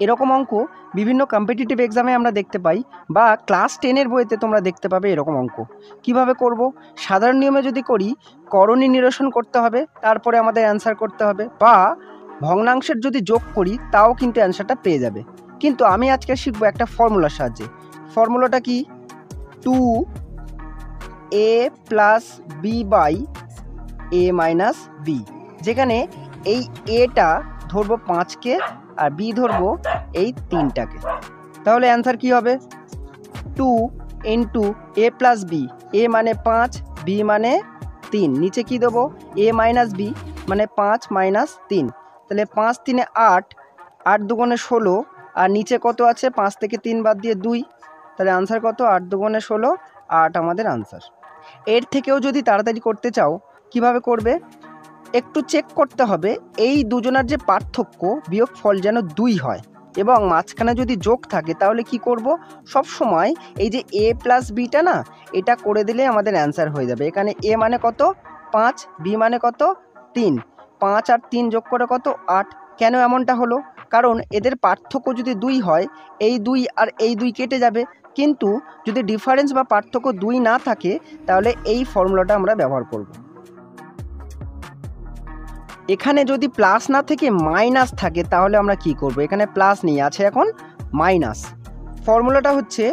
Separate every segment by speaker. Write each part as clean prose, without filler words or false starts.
Speaker 1: এরকম অঙ্ক বিভিন্ন কম্পিটিটিভ এক্সামে আমরা দেখতে পাই, বা ক্লাস 10-এর বইতে তোমরা দেখতে পাবে এরকম অঙ্ক। কিভাবে করব? সাধারণ নিয়মে যদি করি, করণী নিরসন করতে হবে, তারপরে আমাদের অ্যান্সার করতে হবে, বা ভগ্নাংশের যদি যোগ করি তাও কিন্তু অ্যান্সারটা পেয়ে যাবে। কিন্তু আমি আজকে শিখবো একটা ফর্মুলার সাহায্যে। ফর্মুলাটা কি? 2a plus B by A minus B, যেখানে এই এটা ধরবো 5কে আর বি ধরবো এই 3টাকে। তাহলে অ্যান্সার কি হবে? 2 ইন্টু এ প্লাস বি, এ মানে 5, বি মানে 3, নিচে কি দেবো? এ মাইনাস বি মানে 5 মাইনাস 3, তাহলে 5 3 8, 8 দুগুণে 16, আর নিচে কত আছে? 5 থেকে 3 বাদ দিয়ে 2, তাহলে আনসার কত? 8 দুগুণে 16, 8 আমাদের আনসার। এর থেকেও যদি তাড়াতাড়ি করতে চাও, কিভাবে করবে? একটু চেক করতে হবে এই দুজনের যে পার্থক্য, বিয়োগফল যেন 2 হয়, এবং মাঝখানে যদি যোগ থাকে তাহলে কি করব? সব সময় এই যে এ প্লাস বিটা না, এটা করে দিলে আমাদের অ্যান্সার হয়ে যাবে। এখানে এ মানে কত? 5, বি মানে কত? 3, 5 আর 3 যোগ করে কত? 8। কেন এমনটা হলো? কারণ এদের পার্থক্য যদি 2 হয়, এই 2 আর এই 2 কেটে যাবে, কিন্তু যদি ডিফারেন্স বা পার্থক্য 2 না থাকে তাহলে এই ফর্মুলাটা আমরা ব্যবহার করব। এখানে যদি প্লাস না থেকে মাইনাস থাকে তাহলে আমরা কি করব? এখানে প্লাস নিয়ে আছে, এখন মাইনাস। ফর্মুলাটা হচ্ছে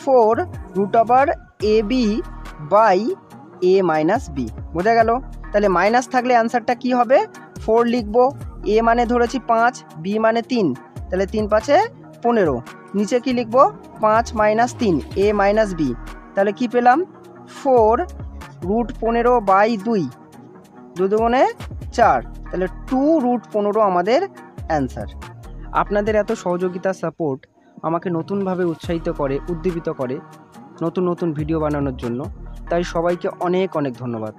Speaker 1: 4 root over A B by A minus B. বোঝা গেল? তাহলে মাইনাস থাকলে অ্যান্সারটা কি হবে? 4 লিখব, এ মানে ধরেছি 5, বি মানে 3, তাহলে 3 5 15, নিচে কি লিখব? 5 মাইনাস 3, এ মাইনাস বি, তাহলে কি পেলাম? 4 রুট 15 বাই 2, 2 দুগুণে 4, তাহলে 2 রুট 15 আমাদের অ্যান্সার। আপনাদের এত সহযোগিতা, সাপোর্ট আমাকে নতুনভাবে উৎসাহিত করে, উদ্দীপিত করে নতুন নতুন ভিডিও বানানোর জন্য। তাই সবাইকে অনেক অনেক ধন্যবাদ।